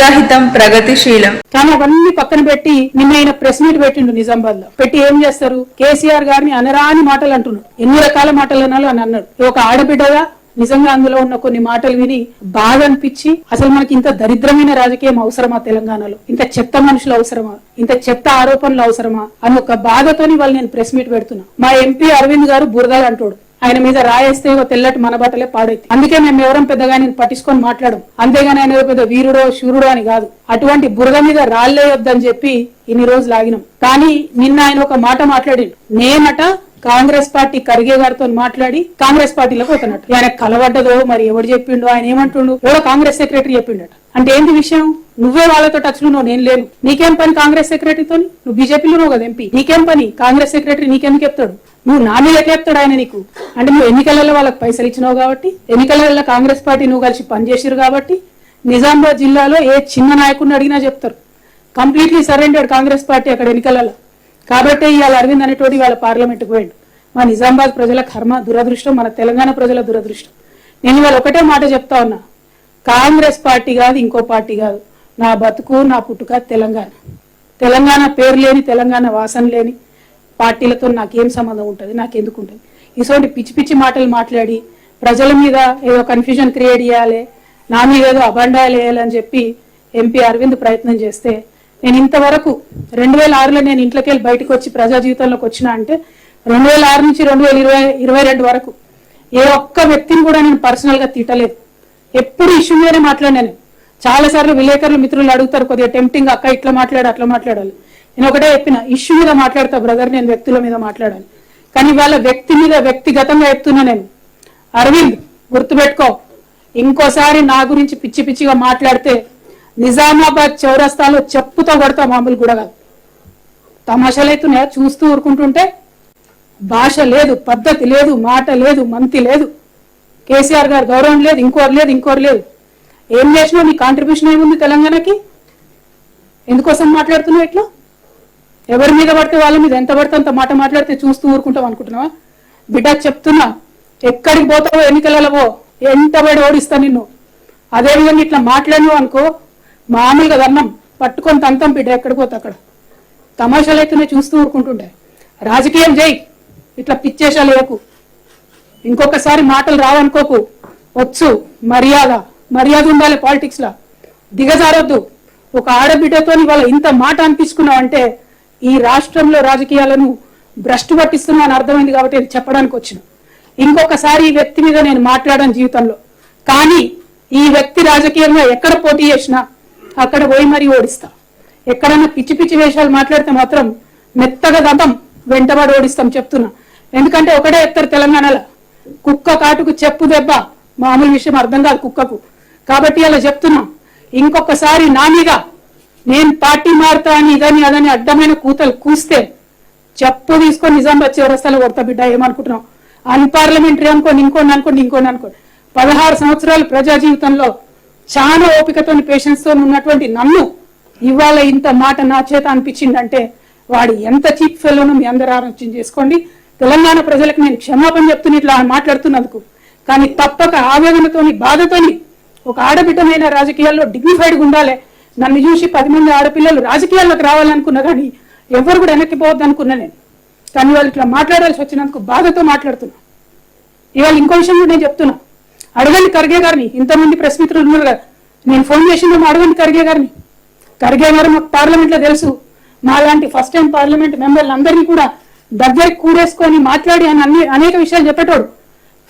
ప్రజాహితం ప్రగతిశీలం. కానీ అవన్నీ పక్కన పెట్టి నిన్న ఆయన ప్రెస్ మీట్ పెట్టిండు నిజామాబాద్ లో. పెట్టి ఏం చేస్తారు, కేసీఆర్ గారిని అనరాని మాటలు అంటున్నాడు. ఎన్ని రకాల మాటలు అనాలో అని అన్నాడు. ఒక ఆడబిడ్డగా నిజంగా అందులో ఉన్న కొన్ని మాటలు విని బాధ అనిపించి, అసలు మనకి ఇంత దరిద్రమైన రాజకీయం అవసరమా, తెలంగాణలో ఇంత చెత్త మనుషులు అవసరమా, ఇంత చెత్త ఆరోపణలు అవసరమా అని ఒక బాధతోని వాళ్ళు నేను ప్రెస్ మీట్ పెడుతున్నా. మా ఎంపీ అరవింద్ గారు బురదలు అంటాడు, ఆయన మీద రాయేస్తే తెల్లటి మన బట్టలే పాడైతే. అందుకే మేము ఎవరం పెద్దగా నేను పట్టించుకొని మాట్లాడడం, అంతేగాని ఆయన పెద్ద వీరుడో శూరుడో అని కాదు. అటువంటి బురద మీద రాళ్లేయొద్దని చెప్పి ఇన్ని రోజులు ఆగినాం. కానీ నిన్న ఆయన ఒక మాట మాట్లాడి, నేనట కాంగ్రెస్ పార్టీ ఖర్గే గారితో మాట్లాడి కాంగ్రెస్ పార్టీలోకి పోతున్నట్టు. ఆయన కలవడ్డదో మరి ఎవరు చెప్పిండో, ఆయన ఏమంటుండు, ఎవరో కాంగ్రెస్ సెక్రటరీ చెప్పిండట. అంటే ఏంటి విషయం, నువ్వే వాళ్ళతో టచ్ లో నేను లేను, నీకేం పని కాంగ్రెస్ సెక్రటరీతో, నువ్వు బీజేపీలో ఉన్నావు కదా ఎంపీ, నీకేం పని, కాంగ్రెస్ సెక్రటరీ నీకెందుకు చెప్తాడు, నువ్వు నా మీద చెప్తాడు ఆయన నీకు. అంటే నువ్వు ఎన్నికలలో వాళ్ళకి పైసలు ఇచ్చినావు కాబట్టి, ఎన్నికలలో కాంగ్రెస్ పార్టీ నువ్వు కలిసి పనిచేసారు కాబట్టి, నిజామాబాద్ జిల్లాలో ఏ చిన్న నాయకుడిని అడిగినా చెప్తారు, కంప్లీట్లీ సరెండర్డ్ కాంగ్రెస్ పార్టీ అక్కడ ఎన్నికలలో. కాబట్టి ఇవాళ అరవింద్ అనేటోడి వాళ్ళ పార్లమెంట్కి పోయిండు. మా నిజామాబాద్ ప్రజల కర్మ, దురదృష్టం, మన తెలంగాణ ప్రజల దురదృష్టం. నేను ఇవాళ ఒకటే మాట చెప్తా ఉన్నా, కాంగ్రెస్ పార్టీ కాదు, ఇంకో పార్టీ కాదు, నా బతుకు నా పుట్టుక తెలంగాణ. తెలంగాణ పేరు లేని, తెలంగాణ వాసన లేని పార్టీలతో నాకేం సంబంధం ఉంటుంది, నాకెందుకు ఉంటుంది. ఇటువంటి పిచ్చి పిచ్చి మాటలు మాట్లాడి ప్రజల మీద ఏదో కన్ఫ్యూజన్ క్రియేట్ చేయాలి, నా మీద ఏదో అబండాలు వేయాలని చెప్పి ఎంపీ అరవింద్ ప్రయత్నం చేస్తే, నేను ఇంతవరకు 2006లో నేను ఇంట్లోకి వెళ్ళి బయటకు వచ్చి ప్రజా జీవితంలోకి వచ్చినా అంటే 2006 నుంచి 2022 వరకు ఏ ఒక్క వ్యక్తిని కూడా నేను పర్సనల్ గా తిట్టలేదు. ఎప్పుడు ఇష్యూ మీదనే మాట్లాడినాను. చాలా సార్లు విలేకరులు మిత్రులు అడుగుతారు, కొద్దిగా టెంప్టింగ్ అక్క ఇట్లా మాట్లాడు అట్లా మాట్లాడాలి. నేను ఒకటే చెప్పిన, ఇష్యూ మీద మాట్లాడతా బ్రదర్, నేను వ్యక్తుల మీద మాట్లాడాలి. కానీ వాళ్ళ వ్యక్తి మీద వ్యక్తిగతంగా చెప్తున్నా నేను. అరవింద్ గుర్తుపెట్టుకో, ఇంకోసారి నా గురించి పిచ్చి పిచ్చిగా మాట్లాడితే నిజామాబాద్ చౌరస్తాలో చెప్పుతో కొడతా, మామూలు కూడా కాదు. తమాషాలు అవుతున్నాయా చూస్తూ ఊరుకుంటుంటే? భాష లేదు, పద్ధతి లేదు, మాట లేదు, మంతి లేదు, కేసీఆర్ గారు గౌరవం లేదు, ఇంకోరు లేదు. ఏం చేసినావు, నీ కాంట్రిబ్యూషన్ ఏముంది తెలంగాణకి? ఎందుకోసం మాట్లాడుతున్నావు ఇట్లా? ఎవరి మీద పడితే వాళ్ళ మీద ఎంత పడితే అంత మాట మాట్లాడితే చూస్తూ ఊరుకుంటావు అనుకుంటున్నావా? బిడ్డ చెప్తున్నా, ఎక్కడికి పోతావో ఎన్నికలలో ఎంతబడి ఓడిస్తా నిన్ను. అదేవిధంగా ఇట్లా మాట్లాడినావు అనుకో, మామూలుగా దన్నం పట్టుకొని తంతం బిడ్డ, ఎక్కడికి పోతా అక్కడ. తమాషాలు అయితేనే చూస్తూ ఊరుకుంటుండే. రాజకీయం చేయి, ఇట్లా పిచ్చేషాలు లేకు. ఇంకొకసారి మాటలు రావనుకోకు. వచ్చు, మర్యాద ఉండాలి పాలిటిక్స్ లా, దిగజారొద్దు. ఒక ఆడబిడ్డతో వాళ్ళ ఇంత మాట అనిపించుకున్నావు అంటే ఈ రాష్ట్రంలో రాజకీయాలను భ్రష్టు పట్టిస్తున్నా అని అర్థమైంది కాబట్టి ఇది చెప్పడానికి వచ్చిన. ఇంకొకసారి ఈ వ్యక్తి మీద నేను మాట్లాడాను జీవితంలో, కానీ ఈ వ్యక్తి రాజకీయంగా ఎక్కడ పోటీ చేసినా అక్కడ పోయి మరీ ఓడిస్తా. ఎక్కడన్నా పిచ్చి పిచ్చి వేషాలు మాట్లాడితే మాత్రం మెత్తగా దతం వెంటబడి ఓడిస్తాం చెప్తున్నా. ఎందుకంటే ఒకటే చెప్తారు తెలంగాణలో, కుక్క కాటుకు చెప్పు దెబ్బ, మామూలు విషయం అర్థం కాదు కుక్కకు. కాబట్టి అలా చెప్తున్నా, ఇంకొకసారి నా మీద నేను పార్టీ మారుతా అని ఇదని అదని అడ్డమైన కూతలు కూస్తే చెప్పు తీసుకొని నిజామాబాద్ చౌరస్తాలో కొడతా బిడ్డ. ఏమనుకుంటున్నావు? అన్పార్లమెంటరీ అనుకోండి, ఇంకోని 16 సంవత్సరాలు ప్రజా జీవితంలో చాలా ఓపికతో పేషెన్స్ తో ఉన్నటువంటి నన్ను ఇవాళ ఇంత మాట నా చేత అనిపించిందంటే వాడు ఎంత చీప్ ఫెలోనో మీ అందరూ ఆలోచన చేసుకోండి. తెలంగాణ ప్రజలకు నేను క్షమాపణ చెప్తున్నా ఇట్లా మాట్లాడుతున్నందుకు. కానీ తప్పక ఆవేదనతోని, బాధతోని, ఒక ఆడబిడ్డమైన రాజకీయాల్లో డిగ్నిఫైడ్గా ఉండాలి. నన్ను చూసి 10 మంది ఆడపిల్లలు రాజకీయాల్లోకి రావాలనుకున్నా కానీ ఎవరు కూడా వెనక్కిపోవద్దు అనుకున్నా నేను. కానీ వాళ్ళు ఇట్లా మాట్లాడాల్సి వచ్చినందుకు బాధతో మాట్లాడుతున్నా. ఇవాళ ఇంకో విషయం కూడా నేను చెప్తున్నా, అడగండి ఖర్గే గారిని. ఇంతమంది ప్రెస్ మిత్రులు ఉన్నారు కదా, నేను ఫోన్ చేసినాము, అడగండి ఖర్గే గారిని. ఖర్గే గారు మాకు పార్లమెంట్ లో తెలుసు, మా లాంటి ఫస్ట్ టైం పార్లమెంట్ మెంబర్లు అందరినీ కూడా దగ్గరికి కూడేసుకొని మాట్లాడి అని అనేక విషయాలు చెప్పేటోడు.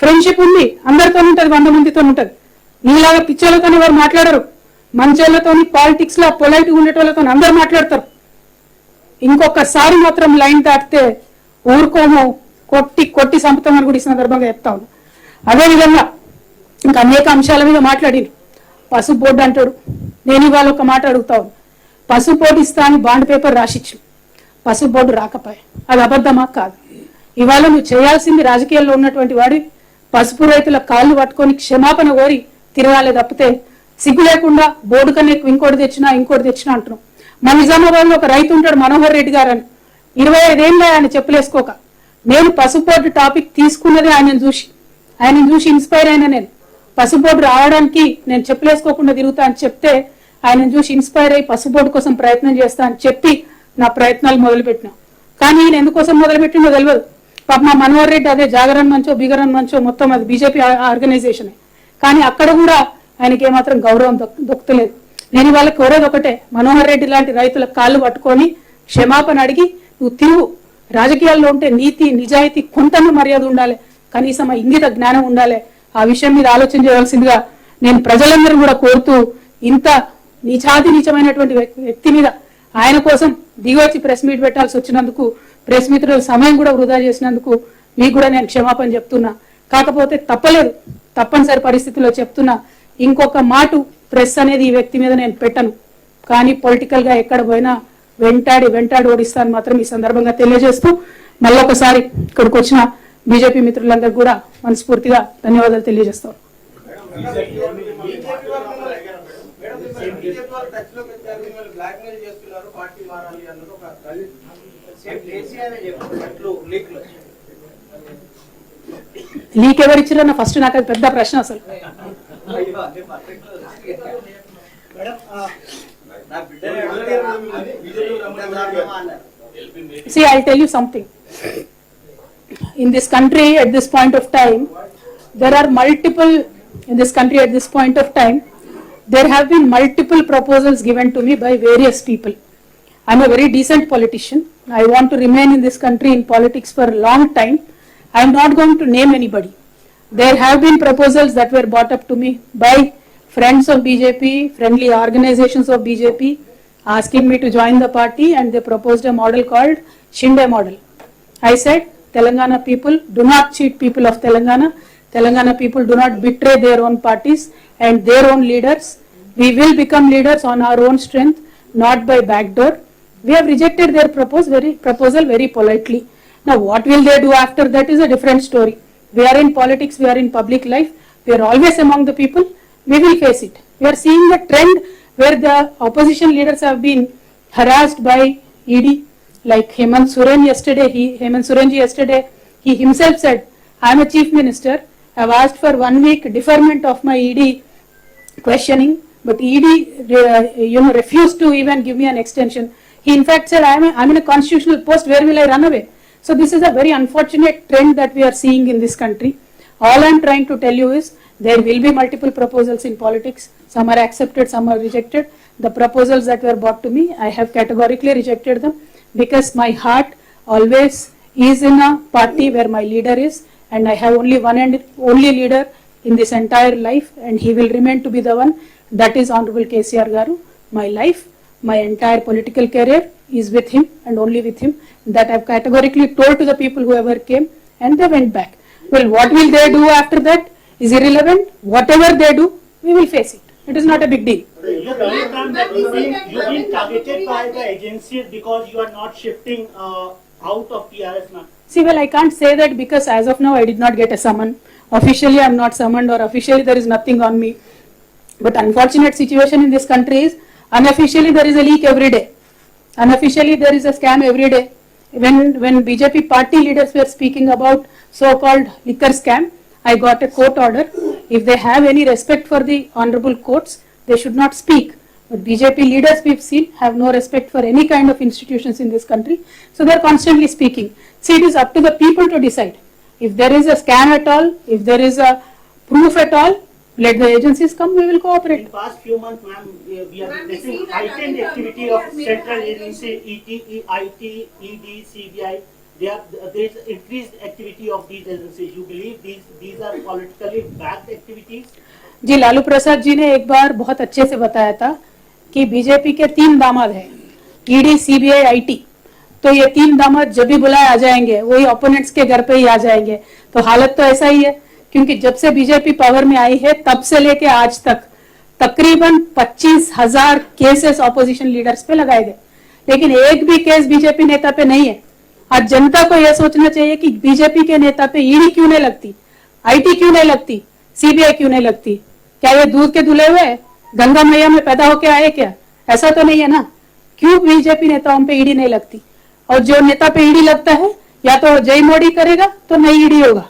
ఫ్రెండ్షిప్ ఉంది, అందరితో ఉంటది, 100 మందితో ఉంటది. నీలాగా పిచ్చోళ్ళతో ఎవరు మాట్లాడరు. మంచోళ్ళతోని, పాలిటిక్స్ లో పొలైట్ ఉండేటోళ్ళతో అందరు మాట్లాడతారు. ఇంకొకసారి మాత్రం లైన్ దాటితే ఊరుకోము, కొట్టి సంపుతామని కూడా ఈ సందర్భంగా చెప్తా ఉన్నా. అదేవిధంగా ఇంకా అనేక అంశాల మీద మాట్లాడిను. పసుపు బోర్డు అంటాడు. నేను ఇవాళ ఒక మాట అడుగుతా ఉన్నా, పసుపు బోర్డు ఇస్తా అని బాండ్ పేపర్ రాసిచ్చు, పసుపు బోర్డు రాకపోయా, అది అబద్ధమా కాదు? ఇవాళ నువ్వు చేయాల్సింది రాజకీయాల్లో ఉన్నటువంటి వాడి పసుపు రైతుల కాళ్ళు పట్టుకొని క్షమాపణ కోరి తిరగాలి తప్పితే సిగ్గు లేకుండా బోర్డు కన్నా ఎక్కువ ఇంకోటి తెచ్చినా అంటున్నాం. మా నిజామాబాద్ లో ఒక రైతు ఉంటాడు, మనోహర్ రెడ్డి గారు అని, 25 ఏళ్ళే ఆయన చెప్పులేసుకోక. నేను పసుపు బోర్డు టాపిక్ తీసుకున్నది ఆయనను చూసి ఇన్స్పైర్ అయినా. నేను పసుపు బోర్డు రావడానికి నేను చెప్పులేసుకోకుండా తిరుగుతా అని చెప్తే ఆయన చూసి ఇన్స్పైర్ అయ్యి పసుపోటు కోసం ప్రయత్నం చేస్తా అని చెప్పి నా ప్రయత్నాలు మొదలుపెట్టినా. కానీ ఈయన ఎందుకోసం మొదలుపెట్టిందో తెలియదు. పాప మా మనోహర్ రెడ్డి అదే జాగరణ్ మంచో బిగరన్ మంచో మొత్తం అది బీజేపీ ఆర్గనైజేషన్. కానీ అక్కడ కూడా ఆయనకి ఏమాత్రం గౌరవం దొక్కలేదు. నేను వాళ్ళకి కోరేది ఒకటే, మనోహర్ రెడ్డి లాంటి రైతుల కాళ్ళు పట్టుకొని క్షమాపణ అడిగి నువ్వు తిరుగు. రాజకీయాల్లో ఉంటే నీతి నిజాయితీ కొంతన్న మర్యాద ఉండాలి, కనీసం ఆ ఇంగిత జ్ఞానం ఉండాలి. ఆ విషయం మీద ఆలోచన చేయవలసిందిగా నేను ప్రజలందరూ కూడా కోరుతూ, ఇంత నీచమైనటువంటి వ్యక్తి మీద ఆయన కోసం దిగొచ్చి ప్రెస్ మీట్ పెట్టాల్సి వచ్చినందుకు, ప్రెస్ మిత్రుల సమయం కూడా వృధా చేసినందుకు మీకు కూడా నేను క్షమాపణ చెప్తున్నా. కాకపోతే తప్పలేదు, తప్పనిసరి పరిస్థితుల్లో చెప్తున్నా, ఇంకొక మాట ప్రెస్ అనేది ఈ వ్యక్తి మీద నేను పెట్టను. కానీ పొలిటికల్ గా ఎక్కడ పోయినా వెంటాడి ఓడిస్తాను మాత్రం ఈ సందర్భంగా తెలియజేస్తూ, మళ్ళొకసారి ఇక్కడికి వచ్చిన బీజేపీ మిత్రులందరూ కూడా మనస్ఫూర్తిగా ధన్యవాదాలు తెలియజేస్తాను. లీక్ ఎవరిచ్చారన్న ఫస్ట్ నాకు అది పెద్ద ప్రశ్న అసలు. See, I'll tell you something. In this country at this point of time, there have been multiple proposals given to me by various people. I'm a very decent politician. I want to remain in this country in politics for a long time. I'm not going to name anybody. There have been proposals that were brought up to me by friends of BJP, friendly organizations of BJP, asking me to join the party, and they proposed a model called Shinde model. I said, Telangana people do not cheat people of Telangana. Telangana people do not betray their own parties and their own leaders. We will become leaders on our own strength, not by backdoor. We have rejected their proposal very politely. Now what will they do after that is a different story. We are in politics, we are in public life, we are always among the people, we will face it. We are seeing a trend where the opposition leaders have been harassed by ED, like Hemant Soren yesterday, he himself said, I am a chief minister, I have asked for 1 week deferment of my ED questioning, but ED refused to even give me an extension. He in fact said, I am in a constitutional post, where will I run away? So this is a very unfortunate trend that we are seeing in this country. All I am trying to tell you is, there will be multiple proposals in politics. Some are accepted, some are rejected. The proposals that were brought to me, I have categorically rejected them, because my heart always is in a party where my leader is, and I have only one and only leader in this entire life, and he will remain to be the one. That is Honorable KCR Garu. My life, my entire political career is with him and only with him. That I have categorically told to the people whoever came, and they went back. Well, what will they do after that is irrelevant. Whatever they do, we will face it. It is not a big deal. You've been targeted by the agency because you are not shifting out of TRS now. See, well, I can't say that, because as of now I did not get a summon. Officially I am not summoned, or officially there is nothing on me. But unfortunate situation in this country is, unofficially there is a leak every day. Unofficially there is a scam every day. When BJP party leaders were speaking about so-called liquor scam, I got a court order. If they have any respect for the honorable courts, they should not speak. But BJP leaders we've seen have no respect for any kind of institutions in this country. So they're constantly speaking. See, it is up to the people to decide. If there is a scam at all, if there is a proof at all, let the agencies come, we will cooperate. In the past few months, ma'am, we are witnessing heightened activity of central agency, IT, ED, CBI. There is increased activity of these agencies. You believe these are politically backed activities? जी, लालू प्रसाद जी ने एक बार बहुत अच्छे से बताया था कि BJP के 3 दामाद हैं, ईडी, सीबीआई, आईटी. तो ये 3 दामाद जब भी बुलाए आ जाएंगे, वही ओपोनेंट्स के घर पे ही आ जाएंगे. तो हालत तो ऐसा ही है, क्योंकि जब से बीजेपी पावर में आई है तब से लेके आज तक तकरीबन 25,000 केसेस ऑपोजिशन लीडर्स पे लगाए गए, लेकिन एक भी केस बीजेपी नेता पे नहीं है. आज जनता को यह सोचना चाहिए कि बीजेपी के नेता पे ईडी क्यों नहीं लगती, आईटी क्यों नहीं लगती, सीबीआई क्यों नहीं लगती. क्या ये दूध के धुले हुए गंगा मैया में पैदा होके आए क्या? ऐसा तो नहीं है ना. क्यों बीजेपी नेताओं पे ईडी नहीं लगती? और जो नेता पे ईडी लगता है, या तो जय मोदी करेगा तो नहीं ईडी होगा,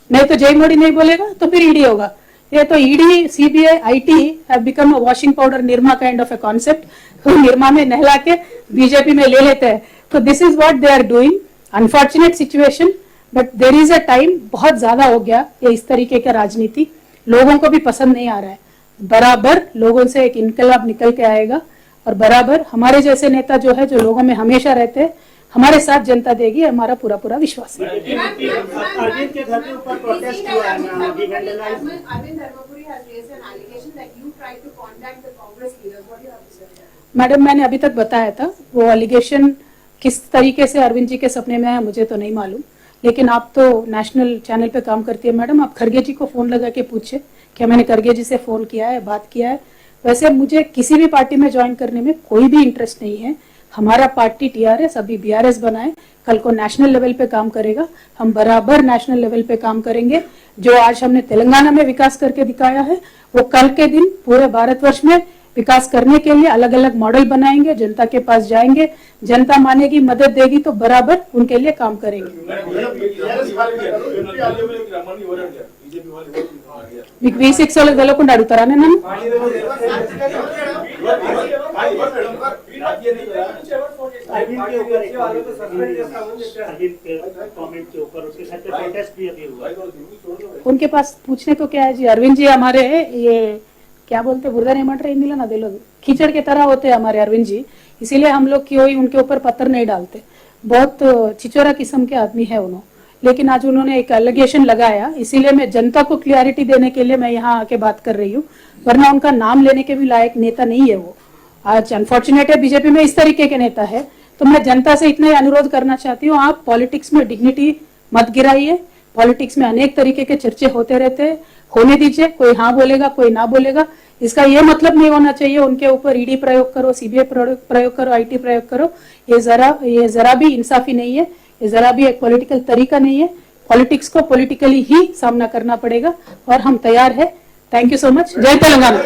नहीं तो जय मोदी नहीं बोलेगा तो फिर ईडी होगा. ये तो ED CBI IT have become a washing powder Nirma kind of a concept, Nirma में नहला के बीजेपी में ले लेते हैं। तो this is what they are doing, unfortunate situation, but there is a time, बहुत ज्यादा हो गया ये इस तरीके का राजनीति, लोगों को भी पसंद नहीं आ रहा है। बराबर लोगों से एक इनकलाब निकल के आएगा और बराबर हमारे जैसे नेता जो है, जो लोगों में हमेशा रहते हैं, हमारे साथ जनता देगी, हमारा पूरा पूरा विश्वास है। अरविंद के घर के ऊपर प्रोटेस्ट हुआ है ना, अभी vandalized। Arvind Dharmapuri has raised an allegation that you tried to contact the Congress leaders. What do you have to say on that? Madam, मैंने अभी तक बताया था, वो एलिगेशन किस तरीके से अरविंद जी के सपने में आया मुझे तो नहीं मालूम, लेकिन आप तो नेशनल चैनल पे काम करती है मैडम, आप खरगे जी को फोन लगा के पूछे क्या मैंने खरगे जी से फोन किया है, बात किया है। वैसे मुझे किसी भी पार्टी में ज्वाइन करने में कोई भी इंटरेस्ट नहीं है। हमारा पार्टी टीआरएस अभी बीआरएस बनाए, कल को नेशनल लेवल पे काम करेगा, हम बराबर नेशनल लेवल पे काम करेंगे। जो आज हमने तेलंगाना में विकास करके दिखाया है, वो कल के दिन पूरे भारतवर्ष में विकास करने के लिए अलग अलग मॉडल बनाएंगे, जनता के पास जाएंगे, जनता मानेगी, मदद देगी तो बराबर उनके लिए काम करेंगे। మీకు V6 వాళ్ళకి తెలియకుండా అడుగుతారా నన్ను? उनके पास पूछने को क्या है जी, अरविंद जी हमारे ये क्या बोलते बुर्दा नहीं मट रहे हिंदी ना दिलो, कीचड़ के तरह होते हैं हमारे अरविंद जी, इसीलिए हम लोग कोई उनके ऊपर पत्थर नहीं डालते। बहुत चिचोरा किस्म के आदमी है उन्होंने, लेकिन आज उन्होंने एक एलिगेशन लगाया, इसीलिए मैं जनता को क्लियरिटी देने के लिए मैं यहाँ आके बात कर रही हूँ, वरना उनका नाम लेने के भी लायक नेता नहीं है वो। आज अनफॉर्चुनेट है बीजेपी में इस तरीके के नेता है, तो मैं जनता से इतना ही अनुरोध करना चाहती हूँ, आप पॉलिटिक्स में डिग्निटी मत गिराइए। पॉलिटिक्स में अनेक तरीके के चर्चे होते रहते हैं, होने दीजिए, कोई हाँ बोलेगा कोई ना बोलेगा, इसका ये मतलब नहीं होना चाहिए उनके ऊपर ईडी प्रयोग करो, सीबीआई प्रयोग करो, आईटी प्रयोग करो, ये जरा भी इंसाफी नहीं है, ये जरा भी एक पॉलिटिकल तरीका नहीं है। पॉलिटिक्स को पॉलिटिकली ही सामना करना पड़ेगा और हम तैयार है। Thank you so much. जय तेलंगाना।